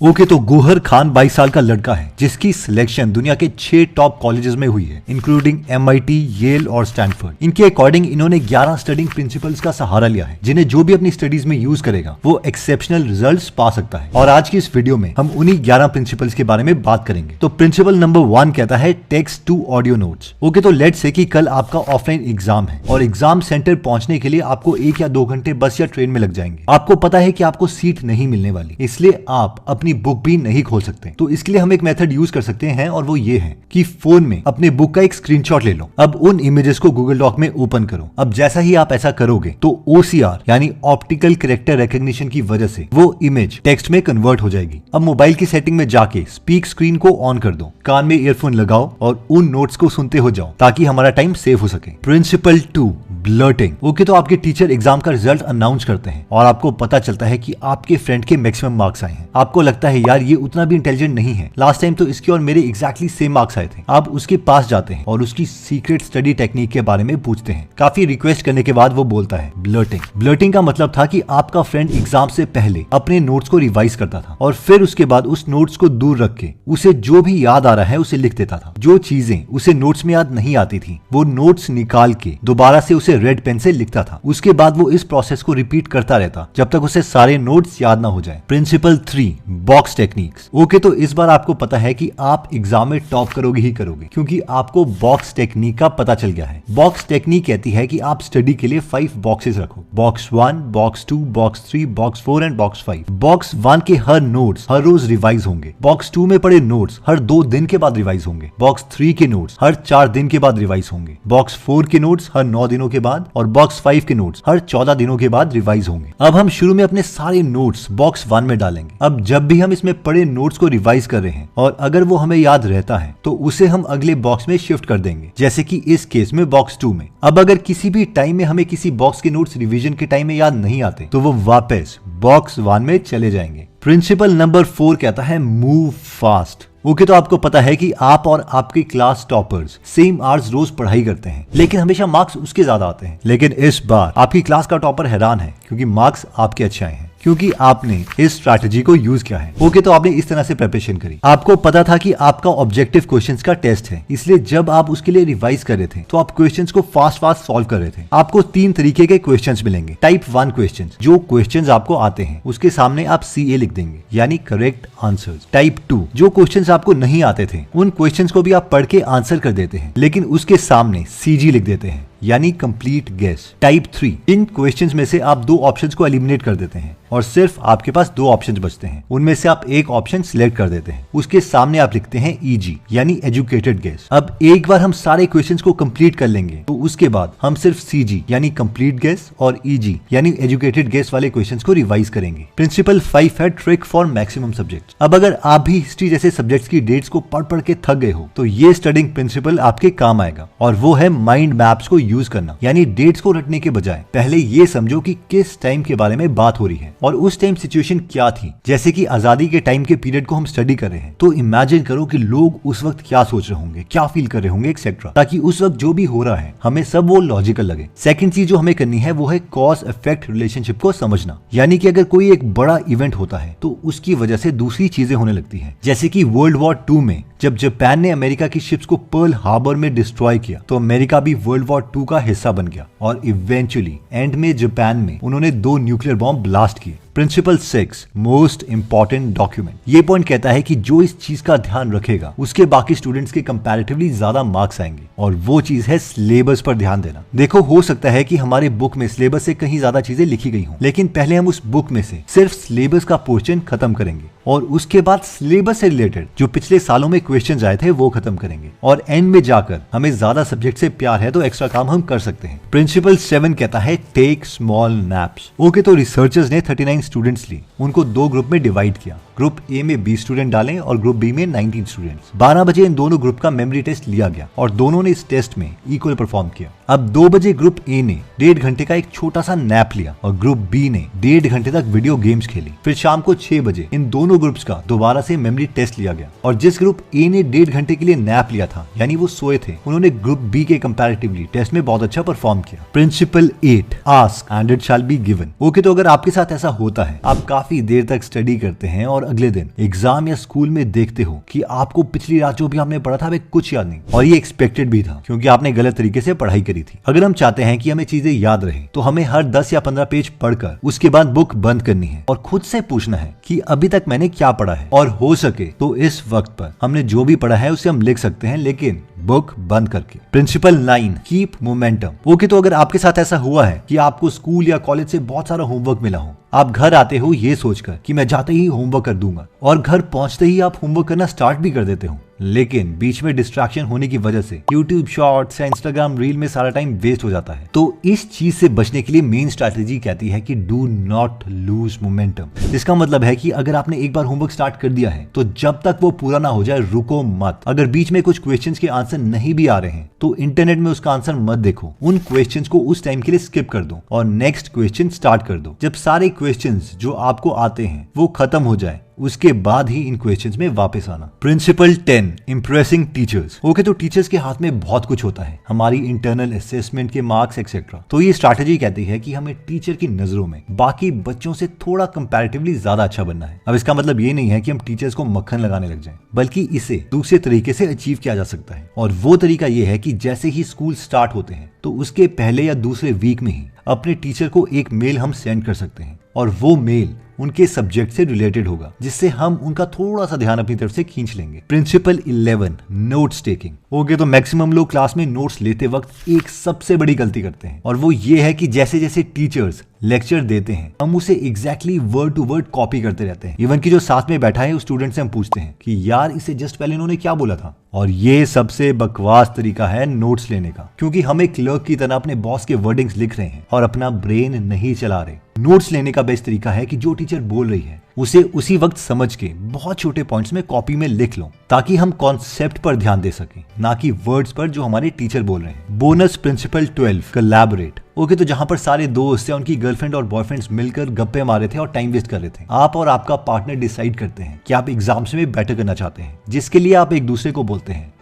Okay तो गोहर खान 22 साल का लड़का है जिसकी सिलेक्शन दुनिया के 6 टॉप कॉलेजेस में हुई है इंक्लूडिंग MIT, येल और स्टैनफोर्ड। इनके अकॉर्डिंग इन्होंने 11 स्टडिंग प्रिंसिपल्स का सहारा लिया है जिन्हें जो भी अपनी स्टडीज में यूज करेगा वो एक्सेप्शनल रिजल्ट्स पा सकता है। और आज की इस वीडियो में हम उन्हीं 11 प्रिंसिपल्स के बारे में बात करेंगे। तो प्रिंसिपल नंबर 1 कहता है text to audio notes. Okay तो लेट्स से कि कल आपका ऑफलाइन एग्जाम है और एग्जाम सेंटर पहुंचने के लिए आपको 1 या 2 घंटे बस या ट्रेन में लग जाएंगे। आपको पता है कि आपको सीट नहीं मिलने वाली, इसलिए आप अपनी बुक भी नहीं खोल सकते। तो इसके लिए हम एक मेथड यूज कर सकते हैं और वो ये है कि फोन में अपने बुक का एक स्क्रीनशॉट ले लो। अब उन इमेजेस को गूगल डॉक में ओपन करो। अब जैसा ही आप ऐसा करोगे तो OCR यानी ऑप्टिकल कैरेक्टर रिकॉग्निशन की वजह से वो इमेज टेक्स्ट में कन्वर्ट हो जाएगी। अब मोबाइल की सेटिंग में जाके स्पीक स्क्रीन को ऑन कर दो, कान में ईयरफोन लगाओ और उन नोट्स को सुनते हो जाओ ताकि हमारा टाइम सेव हो सके। प्रिंसिपल 2 ब्लर्टिंग। ओके तो आपके टीचर एग्जाम का रिजल्ट अनाउंस करते हैं और आपको पता चलता है कि आपके फ्रेंड के मैक्सिमम मार्क्स आए हैं। आपको लगता है यार ये उतना भी इंटेलिजेंट नहीं है, लास्ट टाइम तो इसके और मेरे एग्जैक्टली सेम मार्क्स आए थे। आप उसके पास जाते हैं और उसकी सीक्रेट स्टडी टेक्निक के बारे में पूछते हैं। काफी रिक्वेस्ट करने के बाद वो बोलता है ब्लर्टिंग। ब्लर्टिंग का मतलब था कि आपका फ्रेंड एग्जाम से पहले अपने नोट्स को रिवाइज करता था और फिर उसके बाद उस नोट्स को दूर रख के उसे जो भी याद आ रहा है उसे लिख देता था। जो चीजें उसे नोट्स में याद नहीं आती थी वो नोट्स निकाल के दोबारा से उसे रेड पेन से लिखता था। उसके बाद वो इस प्रोसेस को रिपीट करता रहता जब तक उसे सारे नोट्स याद ना हो जाए। Principal 3 box techniques. ओके तो इस बार आपको पता है कि आप एग्जाम में टॉप करोगे ही करोगे क्योंकि आपको बॉक्स टेक्निक का पता चल गया है। बॉक्स टेक्निक कहती है कि आप स्टडी के लिए 5 बॉक्सेस रखो, box 1, box 2, box 3, box 4 and box 5। Box 1 के हर नोट्स हर रोज रिवाइज होंगे। बॉक्स 2 में पड़े नोट्स हर 2 दिन के बाद रिवाइज होंगे। बॉक्स 3 के नोट्स हर 4 दिन के बाद रिवाइज होंगे। बॉक्स 4 के नोट्स हर 9 दिनों के बाद और बॉक्स 5 के नोट्स हर 14 दिनों के बाद रिवाइज होंगे। अब हम शुरू में अपने सारे नोट्स बॉक्स 1 में डालेंगे। अब जब भी हम इसमें पड़े नोट्स को रिवाइज कर रहे हैं और अगर वो हमें याद रहता है तो उसे हम अगले बॉक्स में शिफ्ट कर देंगे, जैसे कि इस केस में बॉक्स 2 में। अब अगर किसी भी टाइम में हमें किसी बॉक्स के नोट्स रिवीजन के टाइम में याद नहीं आते तो वो वापस बॉक्स 1 में चले जाएंगे। प्रिंसिपल नंबर 4 कहता है मूव फास्ट। ओके तो आपको पता है कि आप और आपके क्लास टॉपर्स सेम आवर्स रोज पढ़ाई करते हैं लेकिन हमेशा मार्क्स उसके ज्यादा आते हैं। लेकिन इस बार आपकी क्लास का टॉपर हैरान है क्योंकि मार्क्स आपके अच्छे आए हैं क्योंकि आपने इस स्ट्रैटेजी को यूज किया है। ओके तो आपने इस तरह से प्रिपरेशन करी। आपको पता था कि आपका ऑब्जेक्टिव क्वेश्चंस का टेस्ट है, इसलिए जब आप उसके लिए रिवाइज कर रहे थे तो आप क्वेश्चंस को फास्ट सॉल्व कर रहे थे। आपको 3 तरीके के क्वेश्चंस मिलेंगे। टाइप 1 क्वेश्चंस, जो क्वेश्चंस आपको आते हैं उसके सामने आप CA लिख देंगे यानी करेक्ट आंसर्स। टाइप 2 जो क्वेश्चंस आपको नहीं आते थे उन क्वेश्चंस को भी आप पढ़ के आंसर कर देते हैं लेकिन उसके सामने CG लिख देते हैं यानी कंप्लीट गेस। टाइप 3 इन क्वेश्चंस में से आप 2 ऑप्शंस को एलिमिनेट कर देते हैं और सिर्फ आपके पास 2 ऑप्शंस बचते हैं। उनमें से आप एक ऑप्शन सिलेक्ट कर देते हैं, उसके सामने आप लिखते हैं EG यानी एजुकेटेड गेस। अब एक बार हम सारे क्वेश्चंस को कंप्लीट कर लेंगे तो उसके बाद हम सिर्फ CG यानी कंप्लीट गेस और EG यानी एजुकेटेड गेस वाले क्वेश्चंस को रिवाइज करेंगे। प्रिंसिपल 5 है ट्रिक फॉर मैक्सिमम सब्जेक्ट्स। अब अगर आप भी हिस्ट्री जैसे सब्जेक्ट्स की डेट्स को पढ़ पढ़ के थक गए हो तो ये स्टडिंग प्रिंसिपल आपके काम आएगा और वो है माइंड मैप्स को यूज करना। यानी डेट्स को रटने के बजाय पहले ये समझो कि किस टाइम के बारे में बात हो रही है और उस टाइम सिचुएशन क्या थी। जैसे कि आजादी के टाइम के पीरियड को हम स्टडी कर रहे हैं तो इमेजिन करो कि लोग उस वक्त क्या सोच रहे होंगे, क्या फील कर रहे होंगे एक्सेट्रा, ताकि उस वक्त जो भी हो रहा है हमें सब वो लॉजिकल लगे। सेकंड चीज जो हमें करनी है वो है कॉज इफेक्ट रिलेशनशिप को समझना। यानी कि अगर कोई एक बड़ा इवेंट होता है तो उसकी वजह से दूसरी चीजें होने लगती है। जैसे कि वर्ल्ड वॉर 2 में जब जापान ने अमेरिका की शिप्स को पर्ल हार्बर में डिस्ट्रॉय किया तो अमेरिका भी वर्ल्ड वॉर 2 का हिस्सा बन गया और इवेंचुअली एंड में जापान में उन्होंने 2 न्यूक्लियर बॉम्ब ब्लास्ट किए। Principle 6 most important document. ये पॉइंट कहता है कि जो इस चीज का ध्यान रखेगा उसके बाकी स्टूडेंट्स के कंपैरेटिवली ज्यादा मार्क्स आएंगे और वो चीज है सिलेबस पर ध्यान देना। देखो हो सकता है कि हमारे बुक में सिलेबस से कहीं ज्यादा चीजें लिखी गई हों लेकिन पहले हम उस बुक में से सिर्फ सिलेबस का पोर्शन खत्म करेंगे और उसके बाद सिलेबस से रिलेटेड जो पिछले सालों में क्वेश्चंस आए थे वो खत्म करेंगे और एंड में जाकर हमें ज्यादा सब्जेक्ट से प्यार है तो एक्स्ट्रा काम हम कर सकते हैं। प्रिंसिपल 7 कहता है टेक स्मॉल नैप्स। ओके तो रिसर्चर्स ने 39 स्टूडेंट्स लिए, उनको 2 ग्रुप में डिवाइड किया। ग्रुप ए में 20 स्टूडेंट डालें और ग्रुप बी में 19 स्टूडेंट्स। 12 बजे इन दोनों ग्रुप का मेमोरी टेस्ट लिया गया और दोनों ने इस टेस्ट में इक्वल परफॉर्म किया। अब 2 बजे ग्रुप ए ने 1.5 घंटे का एक छोटा सा नैप लिया और ग्रुप बी ने 1.5 घंटे तक वीडियो गेम्स खेली। फिर शाम को 6 बजे इन दोनों ग्रुप्स का दोबारा से मेमोरी टेस्ट लिया गया और जिस ग्रुप ए ने 1.5 घंटे के लिए नैप लिया था यानी वो सोए थे, उन्होंने ग्रुप बी के कंपैरेटिवली टेस्ट में बहुत अच्छा परफॉर्म किया। Principle 8 ask and it shall be given. Okay तो अगर आपके साथ ऐसा होता है, आप काफी देर तक स्टडी करते हैं और अगले दिन एग्जाम या स्कूल में देखते हो कि आपको पिछली रात जो भी आपने पढ़ा था वे कुछ याद नहीं, और ये एक्सपेक्टेड भी था क्योंकि आपने गलत तरीके से पढ़ाई करी थी। अगर हम चाहते हैं कि हमें चीजें याद रहे तो हमें हर 10 या 15 पेज पढ़कर उसके बाद बुक बंद करनी है और खुद से पूछना है कि अभी तक मैंने क्या पढ़ा है, और हो सके तो इस वक्त पर हमने जो भी पढ़ा है उसे हम लिख सकते हैं, लेकिन बुक बंद करके। Principal 9, keep momentum. ओके, तो अगर आपके साथ ऐसा हुआ है कि आपको स्कूल या कॉलेज से बहुत सारा होमवर्क मिला हो, आप घर आते हो ये सोचकर कि मैं जाते ही होमवर्क कर दूंगा, और घर पहुंचते ही आप होमवर्क करना स्टार्ट भी कर देते हो, लेकिन बीच में डिस्ट्रैक्शन होने की वजह से यूट्यूब शॉर्ट्स या इंस्टाग्राम रील में सारा टाइम वेस्ट हो जाता है। तो इस चीज से बचने के लिए मेन स्ट्रैटेजी कहती है कि डू नॉट लूज मोमेंटम। इसका मतलब है कि अगर आपने एक बार होमवर्क स्टार्ट कर दिया है तो जब तक वो पूरा ना हो जाए रुको मत। अगर बीच में कुछ क्वेश्चंस के आंसर नहीं भी आ रहे हैं तो इंटरनेट में उसका आंसर मत देखो, उन क्वेश्चंस को उस टाइम के लिए स्किप कर दो और नेक्स्ट क्वेश्चन स्टार्ट कर दो। जब सारे क्वेश्चंस जो आपको आते हैं वो खत्म हो जाए उसके बाद ही इन क्वेश्चंस में वापस आना। Principle 10, impressing teachers. ओके, तो टीचर्स के हाथ में बहुत कुछ होता है, हमारी इंटरनल असेसमेंट के मार्क्स एक्सेट्रा। तो ये स्ट्रैटेजी कहती है कि हमें टीचर की नजरों में बाकी बच्चों से थोड़ा कंपैरेटिवली ज्यादा अच्छा बनना है। अब इसका मतलब ये नहीं है कि हम टीचर्स को मक्खन लगाने लग जाएं, बल्कि इसे दूसरे तरीके से अचीव किया जा सकता है, और वो तरीका ये है कि जैसे ही स्कूल स्टार्ट होते हैं तो उसके पहले या दूसरे वीक में ही अपने टीचर को एक मेल हम सेंड कर सकते हैं, और वो मेल उनके सब्जेक्ट से रिलेटेड होगा, जिससे हम उनका थोड़ा सा ध्यान अपनी तरफ से खींच लेंगे। Principle 11, notes taking. ओके, तो मैक्सिमम लोग क्लास में नोट्स लेते वक्त एक सबसे बड़ी गलती करते हैं, और वो ये है कि जैसे जैसे टीचर्स लेक्चर देते हैं हम उसे exactly word to word copy करते रहते हैं। इवन कि जो साथ में बैठा है उस स्टूडेंट से हम पूछते हैं कि यार इसे जस्ट पहले इन्होंने क्या बोला था। और ये सबसे बकवास तरीका है नोट्स लेने का, क्योंकि हम एक क्लर्क की तरह अपने बॉस के वर्डिंग्स लिख रहे हैं और अपना ब्रेन नहीं चला रहे। नोट्स लेने का बेस्ट तरीका है कि जो टीचर बोल रही है उसे उसी वक्त समझ के बहुत छोटे पॉइंट्स में कॉपी में लिख लो, ताकि हम कॉन्सेप्ट पर ध्यान दे सकें, ना कि वर्ड्स पर जो हमारे टीचर बोल रहे हैं। Bonus principal 12, collaborate. ओके, तो जहां पर सारे दोस्त या उनकी गर्लफ्रेंड और बॉयफ्रेंड्स मिलकर गप्पे मारे थे और टाइम वेस्ट कर रहे थे, आप और आपका पार्टनर डिसाइड करते हैं कि आप एग्जाम्स में बेटर करना चाहते हैं, जिसके लिए आप एक दूसरे को बोलते हैं,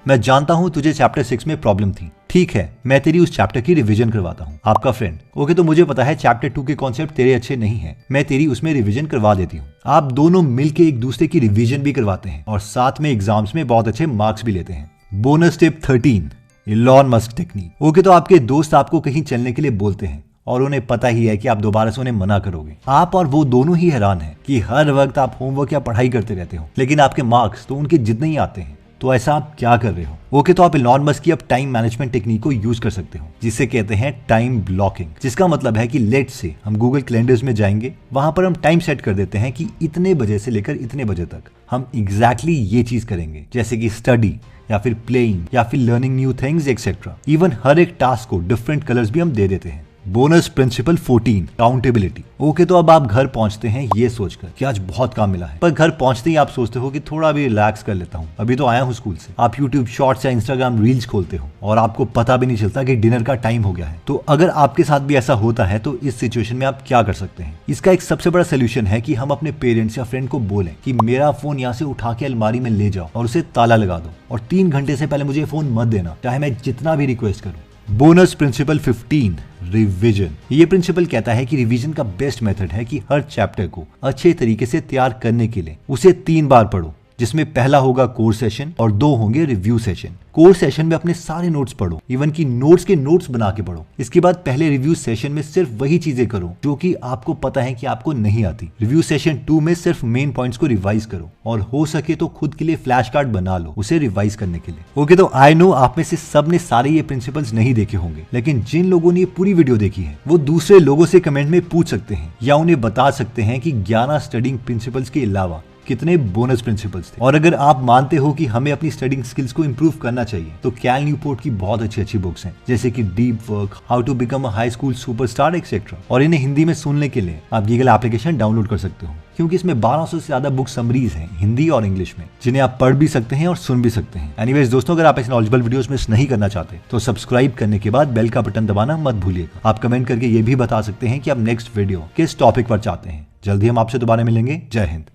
मैं जानता हूं तुझे चैप्टर 6 में प्रॉब्लम थी, ठीक है मैं तेरी उस चैप्टर की रिवीजन करवाता हूँ। आपका फ्रेंड, ओके तो मुझे पता है चैप्टर 2 के कॉन्सेप्ट तेरे अच्छे नहीं है, मैं तेरी उसमें रिवीजन करवा देती हूँ। आप दोनों मिलके एक दूसरे की रिवीजन भी करवाते हैं और साथ में एग्जाम्स में बहुत अच्छे मार्क्स भी लेते हैं। Bonus tip 13, Elon Musk technique. Okay, तो आपके दोस्त आपको कहीं चलने के लिए बोलते हैं और उन्हें पता ही है कि आप दोबारा से उन्हें मना करोगे। आप और वो दोनों ही हैरान हैं कि हर वक्त आप होमवर्क या पढ़ाई करते रहते हो, लेकिन आपके मार्क्स तो उनके जितने ही आते हैं। तो ऐसा आप क्या कर रहे हो? ओके, तो आप इलॉन मस्क की अब टाइम मैनेजमेंट टेक्निक को यूज कर सकते हो, जिसे कहते हैं टाइम ब्लॉकिंग, जिसका मतलब है कि लेट से हम गूगल कैलेंडर्स में जाएंगे, वहां पर हम टाइम सेट कर देते हैं कि इतने बजे से लेकर इतने बजे तक हम एग्जैक्टली ये चीज करेंगे, जैसे कि स्टडी या फिर प्लेइंग या फिर learning new things etcetera. Even हर एक टास्क को डिफरेंट कलर्स भी हम दे देते हैं। Bonus principal 14, accountability. ओके, तो अब आप घर पहुंचते हैं ये सोचकर कि आज बहुत काम मिला है, पर घर पहुंचते ही आप सोचते हो कि थोड़ा भी रिलैक्स कर लेता हूं, अभी तो आया हूं स्कूल से। आप यूट्यूब शॉर्ट्स या इंस्टाग्राम रील्स खोलते हो और आपको पता भी नहीं चलता कि डिनर का टाइम हो गया है। तो अगर आपके साथ भी ऐसा होता है तो इस सिचुएशन में आप क्या कर सकते हैं? इसका एक सबसे बड़ा सोल्यूशन है कि हम अपने पेरेंट्स या फ्रेंड को बोलें कि मेरा फोन यहाँ से उठा के अलमारी में ले जाओ और उसे ताला लगा दो, और 3 घंटे से पहले मुझे फोन मत देना, चाहे मैं जितना भी रिक्वेस्ट करूं। Bonus principle 15, revision. ये प्रिंसिपल कहता है कि रिवीजन का बेस्ट मेथड है कि हर चैप्टर को अच्छे तरीके से तैयार करने के लिए उसे 3 बार पढ़ो, जिसमें पहला होगा कोर सेशन और 2 होंगे रिव्यू सेशन। कोर सेशन में अपने सारे नोट्स पढ़ो, इवन की नोट्स के नोट्स बना के पढ़ो। इसके बाद पहले रिव्यू सेशन में सिर्फ वही चीजें करो जो कि आपको पता है कि आपको नहीं आती। रिव्यू सेशन 2 में सिर्फ मेन पॉइंट्स को रिवाइज करो, और हो सके तो खुद के लिए फ्लैश कार्ड बना लो उसे रिवाइज करने के लिए। ओके, तो आई नो आप में से सब ने सारे ये प्रिंसिपल्स नहीं देखे होंगे, लेकिन जिन लोगों ने ये पूरी वीडियो देखी है वो दूसरे लोगों से कमेंट में पूछ सकते हैं या उन्हें बता सकते हैं कि 11 स्टडिंग प्रिंसिपल्स के अलावा कितने बोनस प्रिंसिपल्स थे। और अगर आप मानते हो कि हमें अपनी स्टडिंग स्किल्स को इंप्रूव करना चाहिए, तो कैल न्यूपोर्ट की बहुत अच्छी बुक्स हैं, जैसे कि deep work, how to become a high school superstar etcetera. और इन्हें हिंदी में सुनने के लिए आप गूगल एप्लीकेशन डाउनलोड कर सकते हो, क्योंकि इसमें 1200 से ज्यादा बुक समरीज हैं हिंदी और इंग्लिश में, जिन्हें आप पढ़ भी सकते हैं और सुन भी सकते हैं। एनीवेज दोस्तों, अगर आप ऐसे नॉलेजेबल वीडियोस मिस नहीं करना चाहते तो सब्सक्राइब करने के बाद बेल का बटन दबाना मत भूलिएगा। आप कमेंट करके ये भी बता सकते हैं कि आप नेक्स्ट वीडियो किस टॉपिक पर चाहते हैं। जल्दी हम आपसे दोबारा मिलेंगे। जय हिंद।